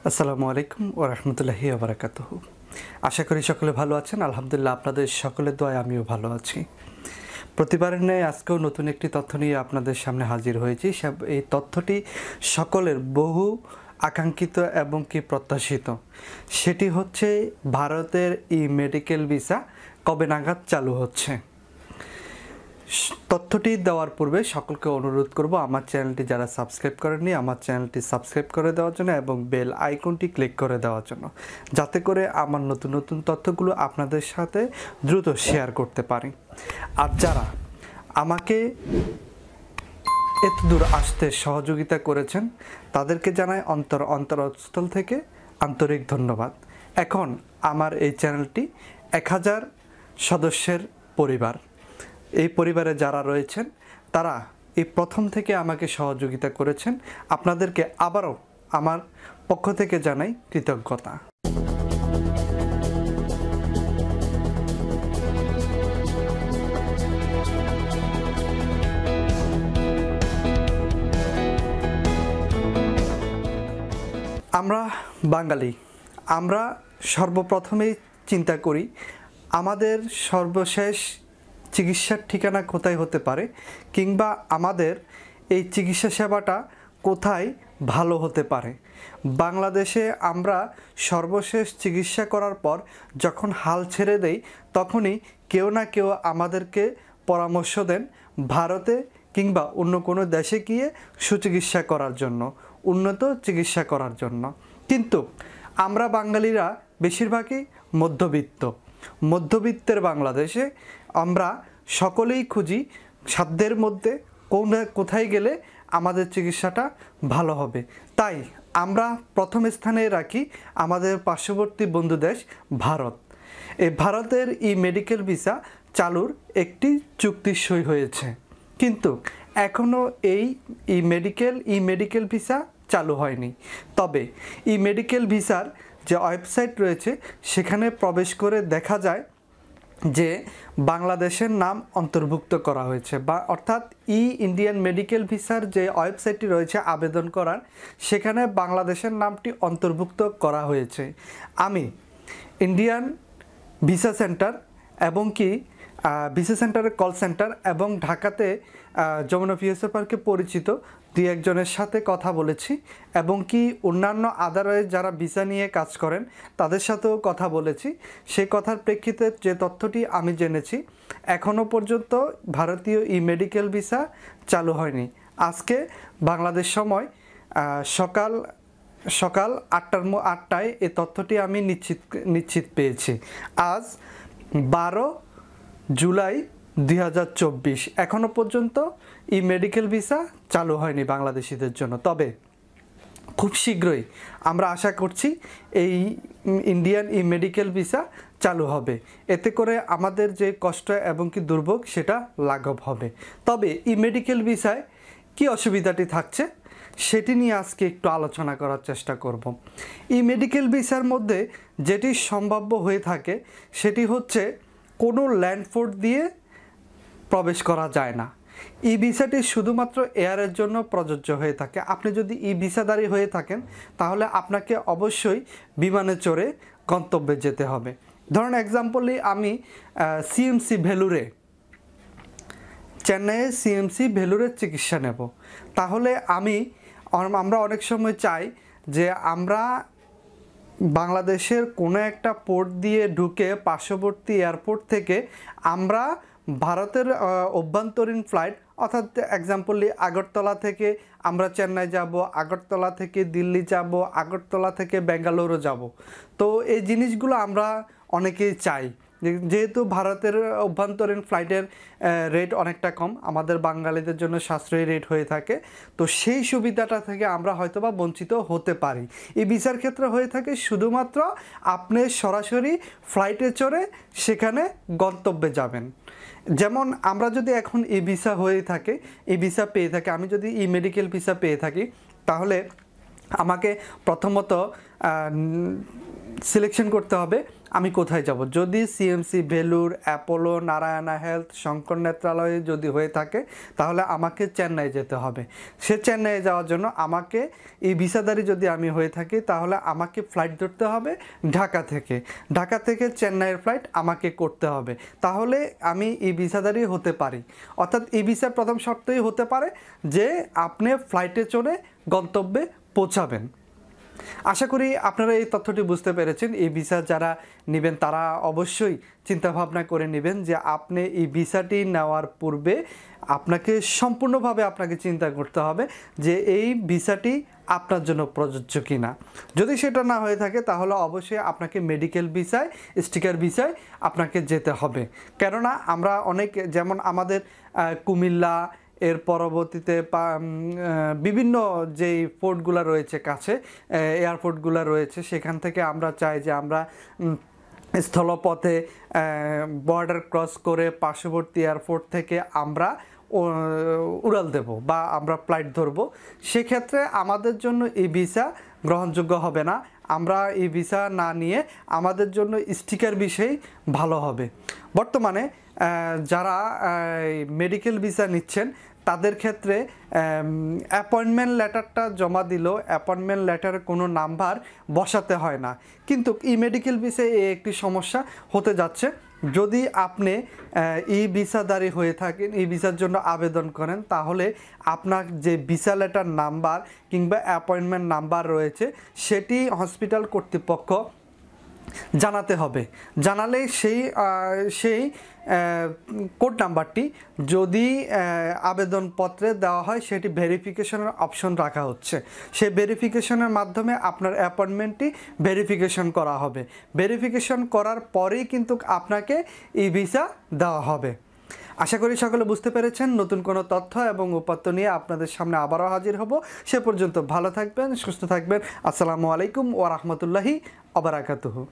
আসসালামু আলাইকুম ওয়া রাহমাতুল্লাহি ওয়া বারাকাতুহু। আশা করি সকলে ভালো আছেন। আলহামদুলিল্লাহ আপনাদের সকলের দোয়ায় আমিও ভালো আছি। প্রতিবারের ন্যায় আজকেও নতুন একটি তথ্য নিয়ে আপনাদের সামনে হাজির হয়েছি। এই তথ্যটি সকলের বহু আকাঙ্ক্ষিত এবং কি প্রত্যাশিত। সেটি হচ্ছে ভারতের মেডিকেল ভিসা কবে নাগাদ চালু হচ্ছে। তথ্যটি দেওয়ার পূর্বে সকলকে অনুরোধ করব আমার চ্যানেলটি যারা সাবস্ক্রাইব করেননি আমার চ্যানেলটি সাবস্ক্রাইব করে দেওয়ার জন্য এবং বেল আইকনটি ক্লিক করে দেওয়ার জন্য, যাতে করে আমার নতুন নতুন তথ্যগুলো আপনাদের সাথে দ্রুত শেয়ার করতে পারি। আর যারা আমাকে এত দূর আসতে সহযোগিতা করেছেন তাদেরকে জানাই অন্তরস্থল থেকে আন্তরিক ধন্যবাদ। এখন আমার এই চ্যানেলটি 1000 সদস্যের পরিবার। এই পরিবারে যারা রয়েছেন তারা এই প্রথম থেকে আমাকে সহযোগিতা করেছেন। আপনাদেরকে আবারও আমার পক্ষ থেকে জানাই কৃতজ্ঞতা। আমরা বাঙালি, আমরা সর্বপ্রথমেই চিন্তা করি আমাদের সর্বশেষ চিকিৎসার ঠিকানা কোথায় হতে পারে, কিংবা আমাদের এই চিকিৎসা সেবাটা কোথায় ভালো হতে পারে। বাংলাদেশে আমরা সর্বশেষ চিকিৎসা করার পর যখন হাল ছেড়ে দেই তখনই কেউ না কেউ আমাদেরকে পরামর্শ দেন ভারতে কিংবা অন্য কোনো দেশে গিয়ে সুচিকিৎসা করার জন্য, উন্নত চিকিৎসা করার জন্য। কিন্তু আমরা বাঙালিরা বেশিরভাগই মধ্যবিত্তের বাংলাদেশে আমরা সকলেই খুঁজি সাধ্যের মধ্যে কোথায় গেলে আমাদের চিকিৎসাটা ভালো হবে। তাই আমরা প্রথম স্থানে রাখি আমাদের পার্শ্ববর্তী বন্ধু দেশ ভারত। এই ভারতের মেডিকেল ভিসা চালুর একটি চুক্তি সই হয়েছে, কিন্তু এখনও এই মেডিকেল ভিসা চালু হয়নি। তবে মেডিকেল ভিসার যে ওয়েবসাইট রয়েছে সেখানে প্রবেশ করে দেখা যায় যে বাংলাদেশের নাম অন্তর্ভুক্ত করা হয়েছে, বা অর্থাৎ ইন্ডিয়ান মেডিকেল ভিসার যে ওয়েবসাইটটি রয়েছে আবেদন করার, সেখানে বাংলাদেশের নামটি অন্তর্ভুক্ত করা হয়েছে। আমি ইন্ডিয়ান ভিসা সেন্টার এবং কি ভিসা সেন্টারের কল সেন্টার এবং ঢাকাতে যমুনা ফিউচার পার্কে পরিচিত দুই একজনের সাথে কথা বলেছি, এবং কি অন্যান্য আদারওয়াইজ যারা ভিসা নিয়ে কাজ করেন তাদের সাথেও কথা বলেছি। সেই কথার প্রেক্ষিতে যে তথ্যটি আমি জেনেছি, এখনও পর্যন্ত ভারতীয় মেডিকেল ভিসা চালু হয়নি। আজকে বাংলাদেশ সময় সকাল 8টায় এই তথ্যটি আমি নিশ্চিত পেয়েছি। আজ 12 জুলাই 2024। এখনও পর্যন্ত মেডিকেল ভিসা চালু হয়নি বাংলাদেশিদের জন্য। তবে খুব শীঘ্রই আমরা আশা করছি এই ইন্ডিয়ান মেডিকেল ভিসা চালু হবে। এতে করে আমাদের যে কষ্ট এবং কি দুর্ভোগ সেটা লাঘব হবে। তবে মেডিকেল ভিসায় কি অসুবিধাটি থাকছে সেটি নিয়ে আজকে একটু আলোচনা করার চেষ্টা করব। মেডিকেল ভিসার মধ্যে যেটি সম্ভাব্য হয়ে থাকে সেটি হচ্ছে কোনো ল্যান্ডপোর্ট দিয়ে প্রবেশ করা যায় না। ভিসাটি শুধুমাত্র এয়ারের জন্য প্রযোজ্য হয়ে থাকে। আপনি যদি ভিসাধারী হয়ে থাকেন তাহলে আপনাকে অবশ্যই বিমানে চড়ে গন্তব্যে যেতে হবে। ধরুন এক্সাম্পলি আমি চেন্নাইয়ে সিএমসি ভেলুরে চিকিৎসা নেব, তাহলে আমরা অনেক সময় চাই যে আমরা বাংলাদেশের কোনো একটা পোর্ট দিয়ে ঢুকে পার্শ্ববর্তী এয়ারপোর্ট থেকে আমরা ভারতের অভ্যন্তরীণ ফ্লাইট, অর্থাৎ এক্সাম্পলি আগরতলা থেকে আমরা চেন্নাই যাব, আগরতলা থেকে দিল্লি যাব, আগরতলা থেকে বেঙ্গালুরু যাব। তো এই জিনিসগুলো আমরা অনেকেই চাই, যেহেতু ভারতের অভ্যন্তরীণ ফ্লাইটের রেট অনেকটা কম, আমাদের বাঙালিদের জন্য সাশ্রয়ী রেট হয়ে থাকে। তো সেই সুবিধাটা থেকে আমরা হয়তোবা বঞ্চিত হতে পারি। এই ভিসার ক্ষেত্রে হয়ে থাকে শুধুমাত্র আপনি সরাসরি ফ্লাইটে চড়ে সেখানে গন্তব্যে যাবেন। যেমন আমরা যদি এখন ভিসা হয়ে থাকে, ভিসা পেয়ে থাকি, আমি যদি মেডিকেল ভিসা পেয়ে থাকি, তাহলে আমাকে প্রথমত সিলেকশন করতে হবে আমি কোথায় যাব। যদি CMC, Vellore, Apollo, Narayana Health, Sankara নেত্রালয়ে যদি হয়ে থাকে তাহলে আমাকে চেন্নাই যেতে হবে। সে চেন্নাইয়ে যাওয়ার জন্য আমাকে এই ভিসাদারি যদি আমি হয়ে থাকি তাহলে আমাকে ফ্লাইট ধরতে হবে ঢাকা থেকে চেন্নাইয়ের ফ্লাইট আমাকে করতে হবে, তাহলে আমি এই ভিসাদারি হতে পারি। অর্থাৎ এই ভিসার প্রথম শর্তই হতে পারে যে আপনি ফ্লাইটে চড়ে গন্তব্যে পৌঁছাবেন। আশা করি আপনারা এই তথ্যটি বুঝতে পেরেছেন। এই ভিসা যারা নেবেন তারা অবশ্যই চিন্তাভাবনা করে নেবেন যে আপনি এই ভিসাটি নেওয়ার পূর্বে আপনাকে সম্পূর্ণভাবে আপনাকে চিন্তা করতে হবে যে এই ভিসাটি আপনার জন্য প্রযোজ্য কিনা। যদি সেটা না হয়ে থাকে তাহলে অবশ্যই আপনাকে মেডিকেল ভিসায়, স্টিকার ভিসায় আপনাকে যেতে হবে। কেননা আমরা অনেক, যেমন আমাদের কুমিল্লা, এর পরবর্তীতে বিভিন্ন যেই পোর্টগুলো রয়েছে কাছে, এয়ারপোর্টগুলো রয়েছে, সেখান থেকে আমরা চাই যে আমরা স্থলপথে বর্ডার ক্রস করে পার্শ্ববর্তী এয়ারপোর্ট থেকে আমরা উড়াল দেব বা আমরা ফ্লাইট ধরব। সেক্ষেত্রে আমাদের জন্য এই ভিসা গ্রহণযোগ্য হবে না। আমরা এই ভিসা না নিয়ে আমাদের জন্য স্টিকার বিষয় ভালো হবে। বর্তমানে যারা মেডিকেল ভিসা নিচ্ছেন তাদের ক্ষেত্রে অ্যাপয়েন্টমেন্ট লেটারটা জমা দিলেও অ্যাপয়েন্টমেন্ট লেটারে কোনো নাম্বার বসাতে হয় না। কিন্তু এই মেডিকেল ভিসায় একটি সমস্যা হতে যাচ্ছে। যদি আপনি ই ভিসাদারি হয়ে থাকেন, এই ভিসার জন্য আবেদন করেন, তাহলে আপনার যে ভিসা লেটার নাম্বার কিংবা অ্যাপয়েন্টমেন্ট নাম্বার রয়েছে সেটি হসপিটাল কর্তৃপক্ষ জানাতে হবে। জানালে সেই কোড নাম্বারটি যদি আবেদনপত্রে দেওয়া হয় সেটি ভেরিফিকেশনের অপশন রাখা হচ্ছে। সেই ভেরিফিকেশনের মাধ্যমে আপনার অ্যাপয়েন্টমেন্টটি ভেরিফিকেশন করা হবে। ভেরিফিকেশন করার পরেই কিন্তু আপনাকে ই ভিসা দেওয়া হবে। আশা করি সকলে বুঝতে পেরেছেন। নতুন কোনো তথ্য এবং উপাত্ত নিয়ে আপনাদের সামনে আবারও হাজির হব। সে পর্যন্ত ভালো থাকবেন, সুস্থ থাকবেন। আসসালামু আলাইকুম ওয়া রাহমাতুল্লাহি ওয়া বারাকাতুহু।